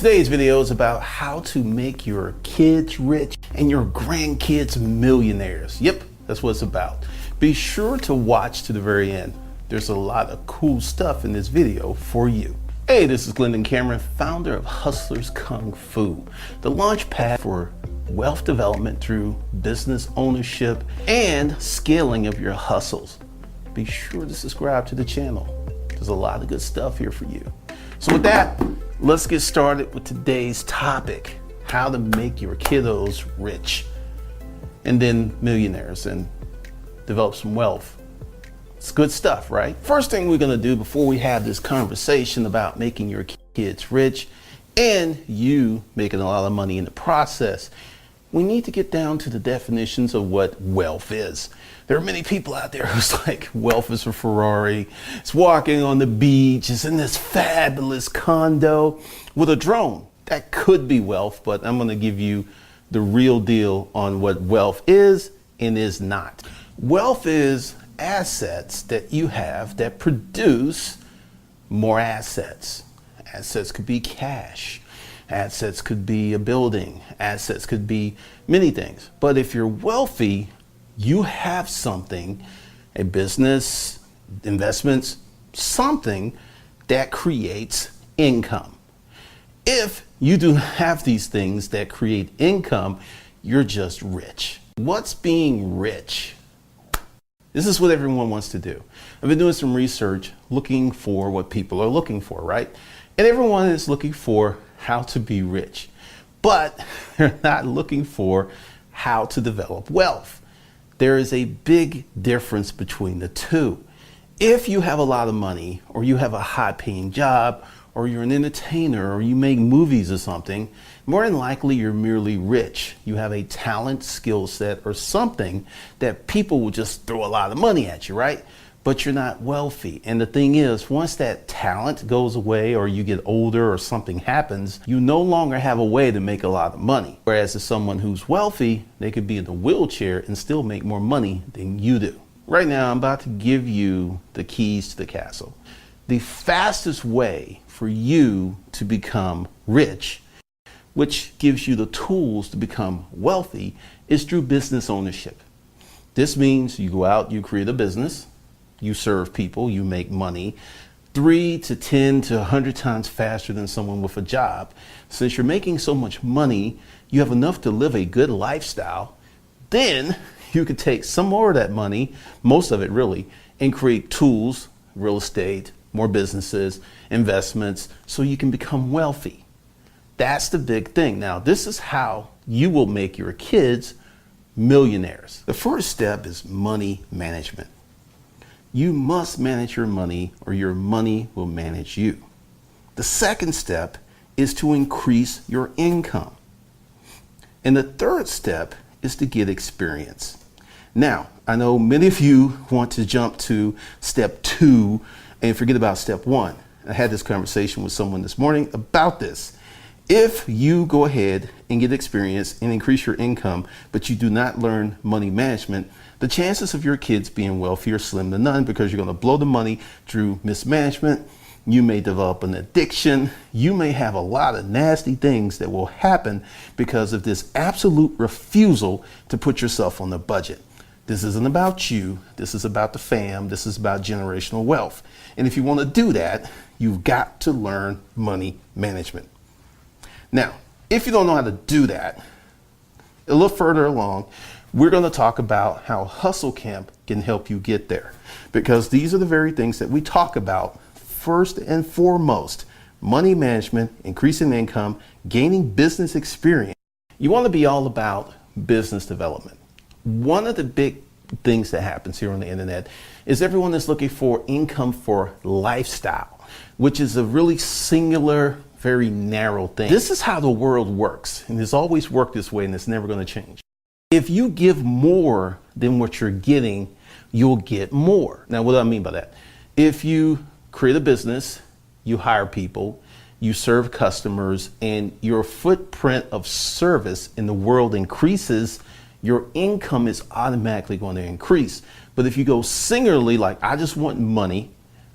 Today's video is about how to make your kids rich and your grandkids millionaires. Yep, that's what it's about. Be sure to watch to the very end. There's a lot of cool stuff in this video for you. Hey, this is Glendon Cameron, founder of Hustlers Kung Fu, the launch pad for wealth development through business ownership and scaling of your hustles. Be sure to subscribe to the channel. There's a lot of good stuff here for you. So with that, let's get started with today's topic, how to make your kiddos rich and then millionaires and develop some wealth. It's good stuff, right? First thing we're gonna do before we have this conversation about making your kids rich and you making a lot of money in the process, we need to get down to the definitions of what wealth is. There are many people out there who's like, wealth is a Ferrari, it's walking on the beach, it's in this fabulous condo with a drone. That could be wealth, but I'm gonna give you the real deal on what wealth is and is not. Wealth is assets that you have that produce more assets. Assets could be cash. Assets could be a building. Assets could be many things. But if you're wealthy, you have something, a business, investments, something that creates income. If you do not have these things that create income, you're just rich. What's being rich? This is what everyone wants to do. I've been doing some research looking for what people are looking for, right? And everyone is looking for how to be rich, but they're not looking for how to develop wealth. There is a big difference between the two. If you have a lot of money, or you have a high-paying job, or you're an entertainer, or you make movies or something, more than likely you're merely rich. You have a talent, skill set, or something that people will just throw a lot of money at you, right? But you're not wealthy. And the thing is, once that talent goes away or you get older or something happens, you no longer have a way to make a lot of money. Whereas if someone who's wealthy, they could be in a wheelchair and still make more money than you do. Right now, I'm about to give you the keys to the castle. The fastest way for you to become rich, which gives you the tools to become wealthy, is through business ownership. This means you go out, you create a business, you serve people, you make money 3 to 10 to 100 times faster than someone with a job. Since you're making so much money, you have enough to live a good lifestyle. Then you could take some more of that money, most of it really, and create tools, real estate, more businesses, investments, so you can become wealthy. That's the big thing. Now, this is how you will make your kids millionaires. The first step is money management. You must manage your money or your money will manage you. The second step is to increase your income. And the third step is to get experience. Now, I know many of you want to jump to step 2 and forget about step 1. I had this conversation with someone this morning about this. If you go ahead and get experience and increase your income, but you do not learn money management, the chances of your kids being wealthy are slim to none, because you're going to blow the money through mismanagement. You may develop an addiction. You may have a lot of nasty things that will happen because of this absolute refusal to put yourself on the budget. This isn't about you. This is about the fam. This is about generational wealth. And if you want to do that, you've got to learn money management. Now, if you don't know how to do that, a little further along, we're going to talk about how Hustle Camp can help you get there, because these are the very things that we talk about first and foremost: money management, increasing income, gaining business experience. You want to be all about business development. One of the big things that happens here on the internet is everyone is looking for income for lifestyle, which is a really singular, very narrow thing. This is how the world works, and it's always worked this way, and it's never going to change. If you give more than what you're getting, you'll get more. Now, what do I mean by that? If you create a business, you hire people, you serve customers, and your footprint of service in the world increases, your income is automatically going to increase. But if you go singularly, like, I just want money,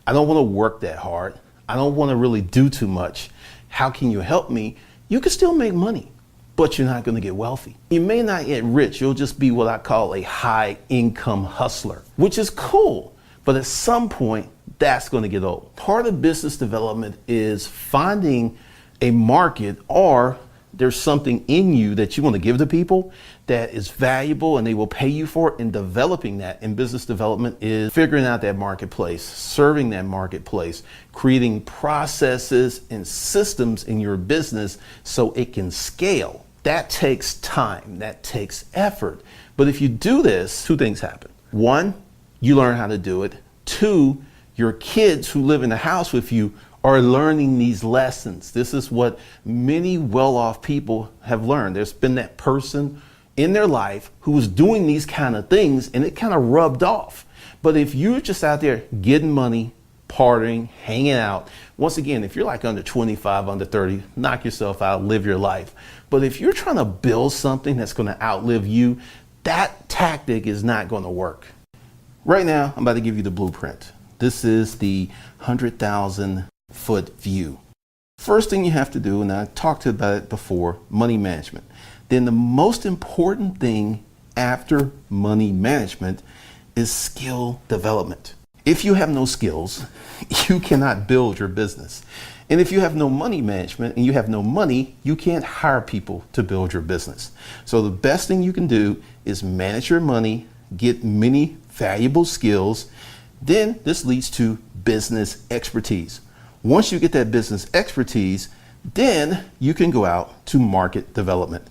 I don't want to work that hard, I don't want to really do too much, how can you help me? You can still make money, but you're not going to get wealthy. You may not get rich. You'll just be what I call a high income hustler, which is cool. But at some point, that's going to get old. Part of business development is finding a market, or there's something in you that you want to give to people that is valuable and they will pay you for it, and developing that in business development is figuring out that marketplace, serving that marketplace, creating processes and systems in your business so it can scale. That takes time, that takes effort. But if you do this, two things happen. One, you learn how to do it. Two, your kids who live in the house with you are learning these lessons. This is what many well-off people have learned. There's been that person in their life who was doing these kind of things and it kind of rubbed off. But if you're just out there getting money, partying, hanging out, once again, if you're like under 25, under 30, knock yourself out, live your life. But if you're trying to build something that's going to outlive you, that tactic is not going to work. Right now, I'm about to give you the blueprint. This is the 100,000 foot view. First thing you have to do, and I talked about it before, money management. Then the most important thing after money management is skill development. If you have no skills, you cannot build your business. And if you have no money management and you have no money, you can't hire people to build your business. So the best thing you can do is manage your money, get many valuable skills. Then this leads to business expertise. Once you get that business expertise, then you can go out to market development.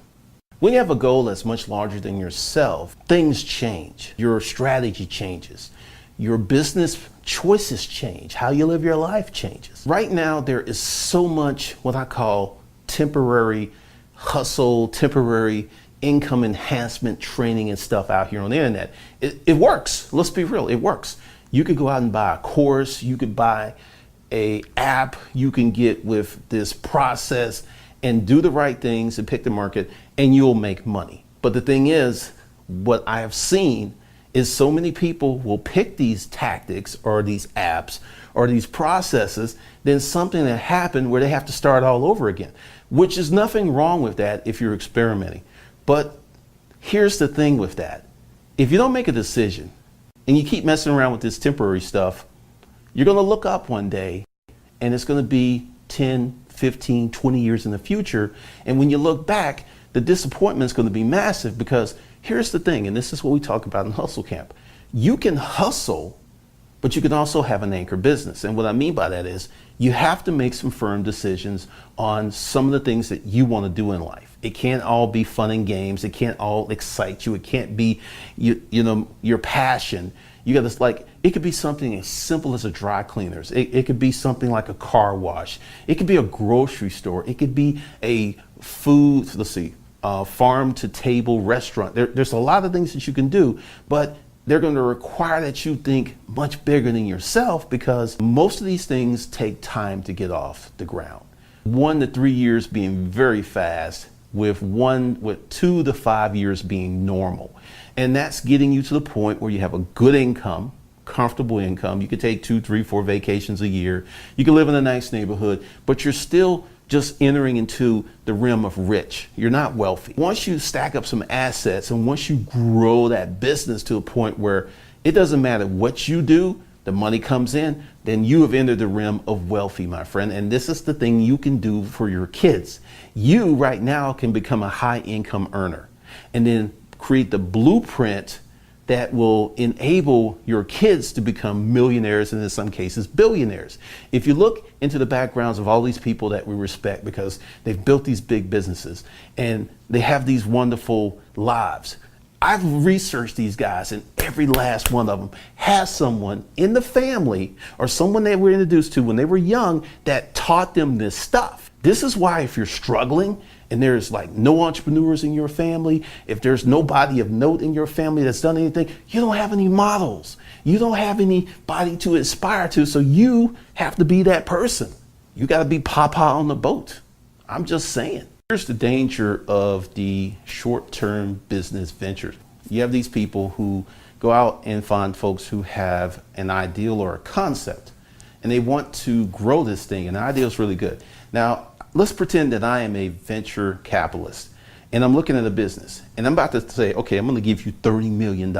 When you have a goal that's much larger than yourself, things change. Your strategy changes. Your business choices change. How you live your life changes. Right now, there is so much what I call temporary hustle, temporary income enhancement training and stuff out here on the internet. It works. Let's be real. It works. You could go out and buy a course. You could buy a app you can get with this process and do the right things and pick the market, and you'll make money. But the thing is, what I have seen is so many people will pick these tactics or these apps or these processes, then something that happened where they have to start all over again, which is nothing wrong with that if you're experimenting. But here's the thing with that. If you don't make a decision and you keep messing around with this temporary stuff, you're going to look up one day and it's going to be 10, 15, 20 years in the future. And when you look back, the disappointment is going to be massive, because here's the thing, and this is what we talk about in Hustle Camp. You can hustle, but you can also have an anchor business. And what I mean by that is you have to make some firm decisions on some of the things that you want to do in life. It can't all be fun and games. It can't all excite you. It can't be, your passion. You got this, like, it could be something as simple as a dry cleaners. It could be something like a car wash. It could be a grocery store. It could be a food, farm to table restaurant. There's a lot of things that you can do, but they're going to require that you think much bigger than yourself, because most of these things take time to get off the ground. 1 to 3 years being very fast, with 2 to 5 years being normal. And that's getting you to the point where you have a good income, comfortable income. You could take 2, 3, 4 vacations a year. You can live in a nice neighborhood, but you're still just entering into the realm of rich. You're not wealthy. Once you stack up some assets and once you grow that business to a point where it doesn't matter what you do, the money comes in, then you have entered the realm of wealthy, my friend. And this is the thing you can do for your kids. You right now can become a high income earner and then create the blueprint that will enable your kids to become millionaires, and in some cases billionaires. If you look into the backgrounds of all these people that we respect because they've built these big businesses and they have these wonderful lives, I've researched these guys, and every last one of them has someone in the family or someone they were introduced to when they were young that taught them this stuff. This is why if you're struggling and there's like no entrepreneurs in your family, if there's nobody of note in your family that's done anything, you don't have any models. You don't have anybody to aspire to, so you have to be that person. You got to be Papa on the boat. I'm just saying. Here's the danger of the short-term business ventures. You have these people who go out and find folks who have an ideal or a concept, and they want to grow this thing, and the ideal is really good. Now, let's pretend that I am a venture capitalist and I'm looking at a business and I'm about to say, okay, I'm going to give you $30 million.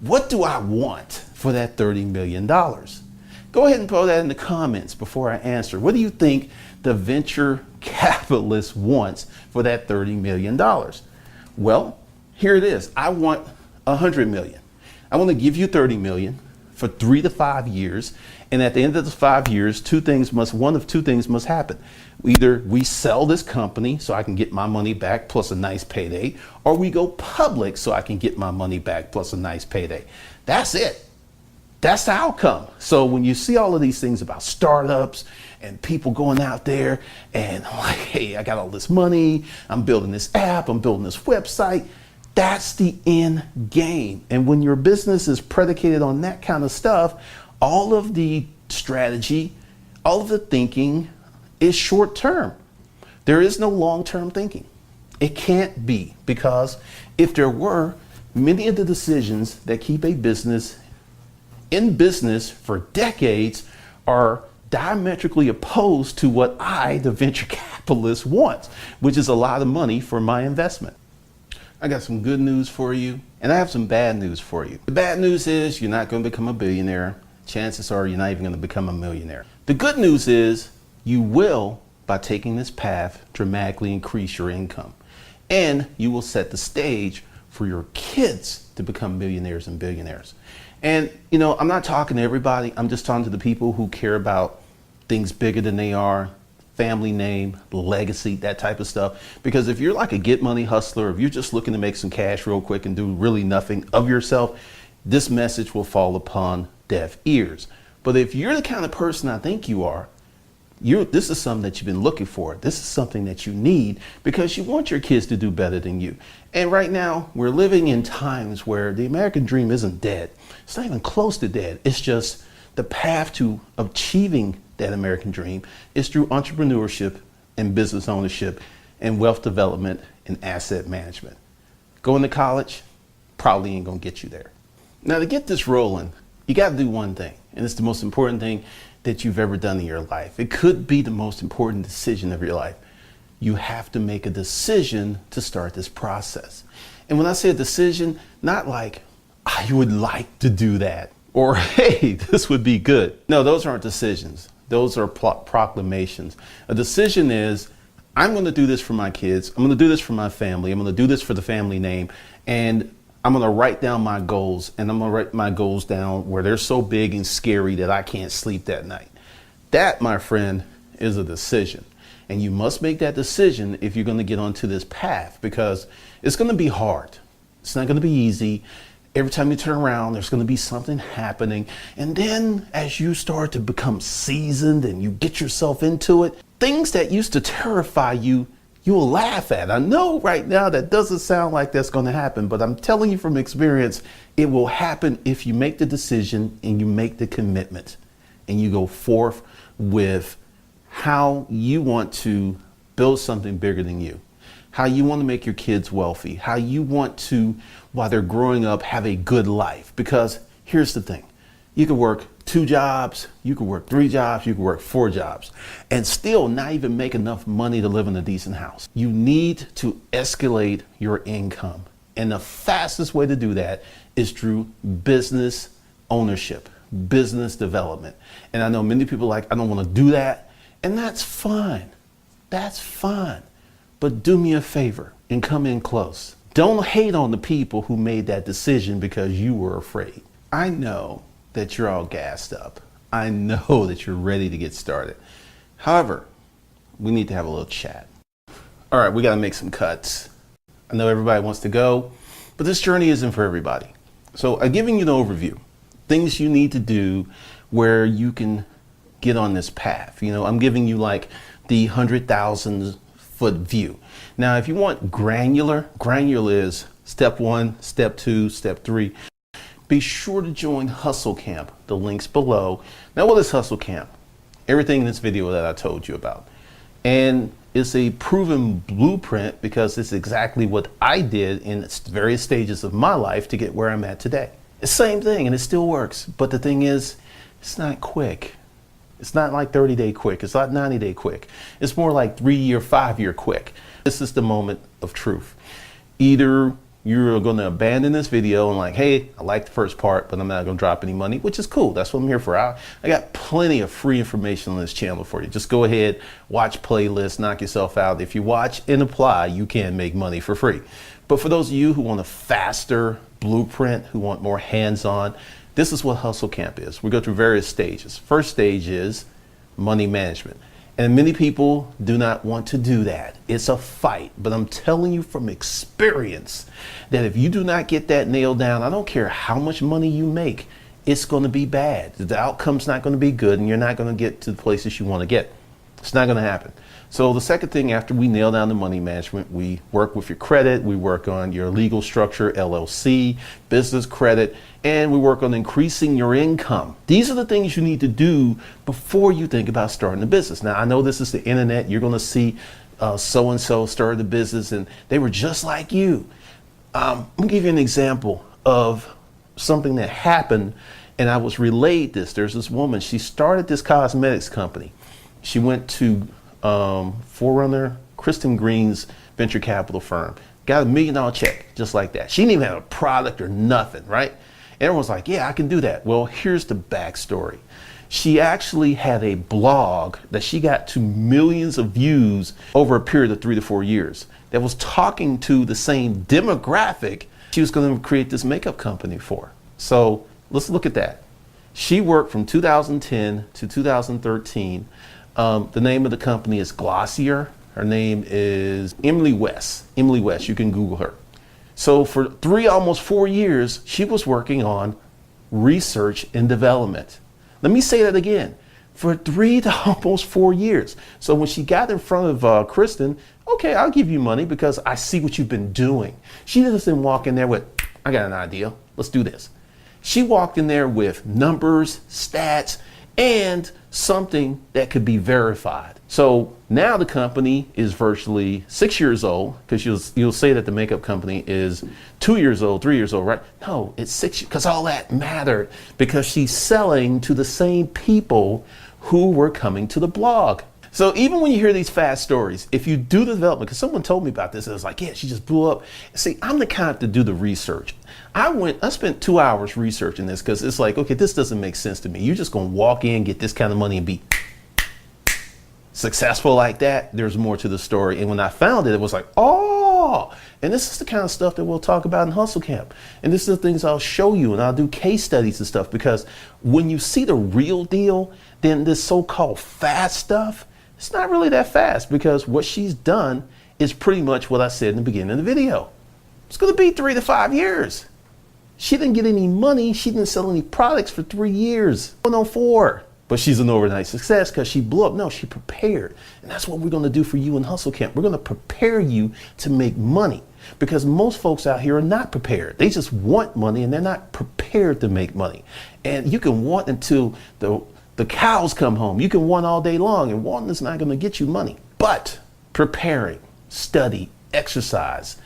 What do I want for that $30 million? Go ahead and throw that in the comments before I answer. What do you think the venture capitalist wants for that $30 million? Well, here it is. I want $100 million. I want to give you $30 million for 3 to 5 years. And at the end of the 5 years, one of two things must happen. Either we sell this company so I can get my money back plus a nice payday, or we go public so I can get my money back plus a nice payday. That's it. That's the outcome. So when you see all of these things about startups and people going out there and like, hey, I got all this money, I'm building this app, I'm building this website, that's the end game. And when your business is predicated on that kind of stuff, all of the strategy, all of the thinking is short term. There is no long-term thinking. It can't be, because if there were, many of the decisions that keep a business in business for decades are diametrically opposed to what I, the venture capitalist, wants, which is a lot of money for my investment. I got some good news for you, and I have some bad news for you. The bad news is you're not going to become a billionaire. Chances are you're not even going to become a millionaire. The good news is you will, by taking this path, dramatically increase your income, and you will set the stage for your kids to become millionaires and billionaires. And, you know, I'm not talking to everybody. I'm just talking to the people who care about things bigger than they are, family name, legacy, that type of stuff. Because if you're like a get money hustler, if you're just looking to make some cash real quick and do really nothing of yourself, this message will fall upon deaf ears. But if you're the kind of person I think you are, this is something that you've been looking for. This is something that you need because you want your kids to do better than you. And right now, we're living in times where the American dream isn't dead. It's not even close to dead. It's just the path to achieving that American dream is through entrepreneurship and business ownership and wealth development and asset management. Going to college probably ain't gonna get you there. Now, to get this rolling, you gotta do one thing, and it's the most important thing that you've ever done in your life. It could be the most important decision of your life. You have to make a decision to start this process. And when I say a decision, not like, I would like to do that, or hey, this would be good. No, those aren't decisions. Those are proclamations. A decision is, I'm gonna do this for my kids, I'm gonna do this for my family, I'm gonna do this for the family name, and I'm gonna write down my goals, and I'm gonna write my goals down where they're so big and scary that I can't sleep that night. That, my friend, is a decision. And you must make that decision if you're gonna get onto this path, because it's gonna be hard. It's not gonna be easy. Every time you turn around, there's gonna be something happening. And then as you start to become seasoned and you get yourself into it, things that used to terrify you, you will laugh at. I know right now that doesn't sound like that's going to happen, but I'm telling you from experience, it will happen if you make the decision and you make the commitment and you go forth with how you want to build something bigger than you, how you want to make your kids wealthy, how you want to, while they're growing up, have a good life. Because here's the thing, you can work 2 jobs, you can work 3 jobs, you can work 4 jobs, and still not even make enough money to live in a decent house. You need to escalate your income. And the fastest way to do that is through business ownership, business development. And I know many people are like, I don't want to do that. And that's fine. That's fine. But do me a favor and come in close. Don't hate on the people who made that decision because you were afraid. I know that you're all gassed up. I know that you're ready to get started. However, we need to have a little chat. All right, we got to make some cuts. I know everybody wants to go, but this journey isn't for everybody. So I'm giving you an overview, things you need to do where you can get on this path. You know, I'm giving you like the 100,000 foot view. Now, if you want granular is step 1, step 2, step 3. Be sure to join Hustle Camp. The link's below. Now, what is Hustle Camp? Everything in this video that I told you about. And it's a proven blueprint because it's exactly what I did in various stages of my life to get where I'm at today. It's the same thing and it still works. But the thing is, it's not quick. It's not like 30-day quick. It's not 90-day quick. It's more like 3-year, 5-year quick. This is the moment of truth. Either you're going to abandon this video and like, hey, I like the first part, but I'm not going to drop any money, which is cool. That's what I'm here for. I got plenty of free information on this channel for you. Just go ahead, watch playlists, knock yourself out. If you watch and apply, you can make money for free. But for those of you who want a faster blueprint, who want more hands-on, this is what Hustle Camp is. We go through various stages. First stage is money management. And many people do not want to do that. It's a fight, but I'm telling you from experience that if you do not get that nailed down, I don't care how much money you make, it's going to be bad. The outcome's not going to be good and you're not going to get to the places you want to get. It's not going to happen. So the second thing, after we nail down the money management, we work with your credit, we work on your legal structure, LLC, business credit, and we work on increasing your income. These are the things you need to do before you think about starting a business. Now, I know this is the internet. You're going to see so-and-so started a business and they were just like you. I'm going to give you an example of something that happened, and I was relayed this. There's this woman, she started this cosmetics company. She went to Forerunner, Kristen Green's venture capital firm, got $1 million check just like that. She didn't even have a product or nothing, right? Everyone's like, yeah, I can do that. Well, here's the backstory. She actually had a blog that she got to millions of views over a period of 3 to 4 years that was talking to the same demographic she was going to create this makeup company for. So let's look at that. She worked from 2010 to 2013. The name of the company is Glossier. Her name is Emily West. Emily West, you can Google her. So for 3, almost 4 years, she was working on research and development. Let me say that again. For 3 to almost 4 years. So when she got in front of Kristen, okay, I'll give you money because I see what you've been doing. She doesn't walk in there with, I got an idea, let's do this. She walked in there with numbers, stats, and something that could be verified. So now the company is virtually 6 years old, because you'll say that the makeup company is 2 years old, 3 years old, right? No, it's 6 years, because all that mattered, because she's selling to the same people who were coming to the blog. So even when you hear these fast stories, if you do the development, because someone told me about this, it was like, yeah, she just blew up. See, I'm the kind to do the research. I spent 2 hours researching this because it's like, okay, this doesn't make sense to me. You're just going to walk in, get this kind of money and be successful like that. There's more to the story. And when I found it, it was like, oh, and this is the kind of stuff that we'll talk about in Hustle Camp. And this is the things I'll show you, and I'll do case studies and stuff, because when you see the real deal, then this so-called fast stuff, it's not really that fast, because what she's done is pretty much what I said in the beginning of the video. It's going to be 3 to 5 years. She didn't get any money. She didn't sell any products for 3 years. 104. But she's an overnight success because she blew up. No, she prepared. And that's what we're going to do for you in Hustle Camp. We're going to prepare you to make money, because most folks out here are not prepared. They just want money and they're not prepared to make money. And you can want until the cows come home. You can want all day long, and wanting is not going to get you money. But preparing, study, exercise,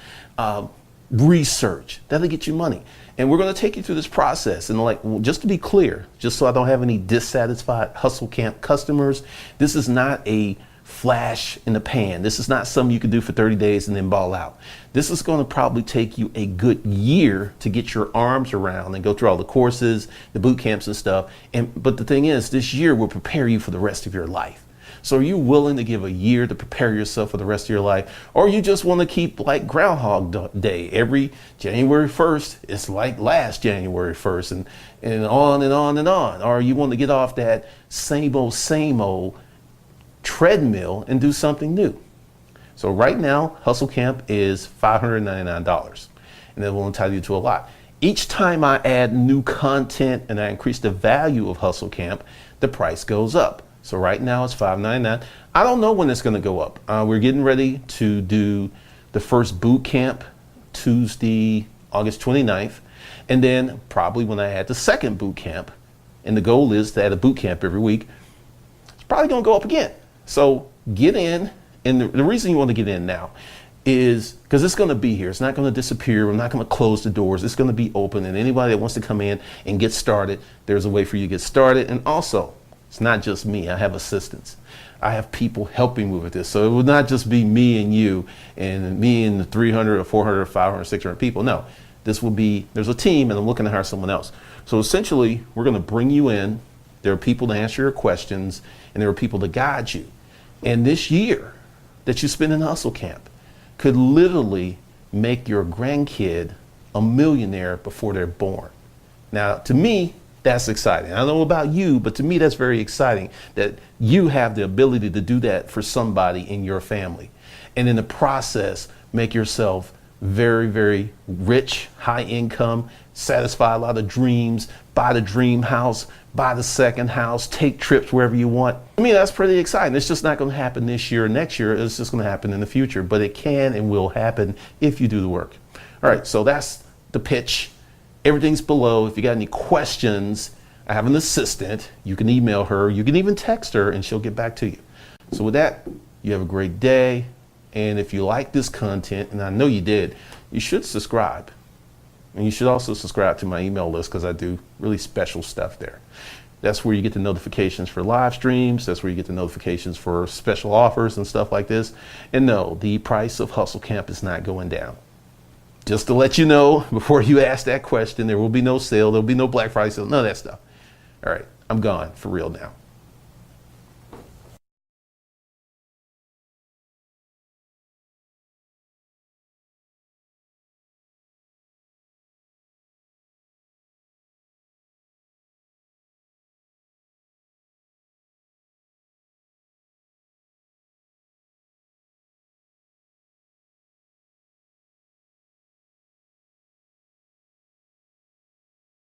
research, that'll get you money. And we're going to take you through this process. And like, just to be clear, just so I don't have any dissatisfied Hustle Camp customers, this is not a flash in the pan. This is not something you can do for 30 days and then ball out. This is going to probably take you a good year to get your arms around and go through all the courses, the boot camps and stuff. But the thing is, this year will prepare you for the rest of your life. So are you willing to give a year to prepare yourself for the rest of your life? Or you just want to keep like Groundhog Day? Every January 1st, it's like last January 1st, and on and on and on. Or you want to get off that same old treadmill and do something new? So right now, Hustle Camp is $599, and that will entitle you to a lot. Each time I add new content and I increase the value of Hustle Camp, the price goes up. So right now it's $599. I don't know when it's going to go up. We're getting ready to do the first boot camp Tuesday, August 29th. And then probably when I add the second boot camp, and the goal is to add a boot camp every week, it's probably going to go up again. So get in. And the reason you want to get in now is because it's going to be here. It's not going to disappear. We're not going to close the doors. It's going to be open. And anybody that wants to come in and get started, there's a way for you to get started. And also, It's not just me. I have assistants. I have people helping me with this. So it would not just be me and you and me and the 300 or 400 or 500, 600 people. No, this will be, there's a team and I'm looking to hire someone else. So essentially, we're going to bring you in. There are people to answer your questions and there are people to guide you. And this year that you spend in hustle camp could literally make your grandkid a millionaire before they're born. Now, to me, that's exciting. I don't know about you, but to me, that's very exciting that you have the ability to do that for somebody in your family. And in the process, make yourself very, very rich, high income, satisfy a lot of dreams, buy the dream house, buy the second house, take trips wherever you want. I mean, that's pretty exciting. It's just not going to happen this year or next year. It's just going to happen in the future, but it can and will happen if you do the work. All right, so that's the pitch. Everything's below. If you got any questions, I have an assistant. You can email her. You can even text her and she'll get back to you. So with that, you have a great day. And if you like this content, and I know you did, you should subscribe. And you should also subscribe to my email list because I do really special stuff there. That's where you get the notifications for live streams. That's where you get the notifications for special offers and stuff like this. And no, the price of Hustle Camp is not going down. Just to let you know, before you ask that question, there will be no sale. There'll be no Black Friday sale, none of that stuff. All right, I'm gone for real now.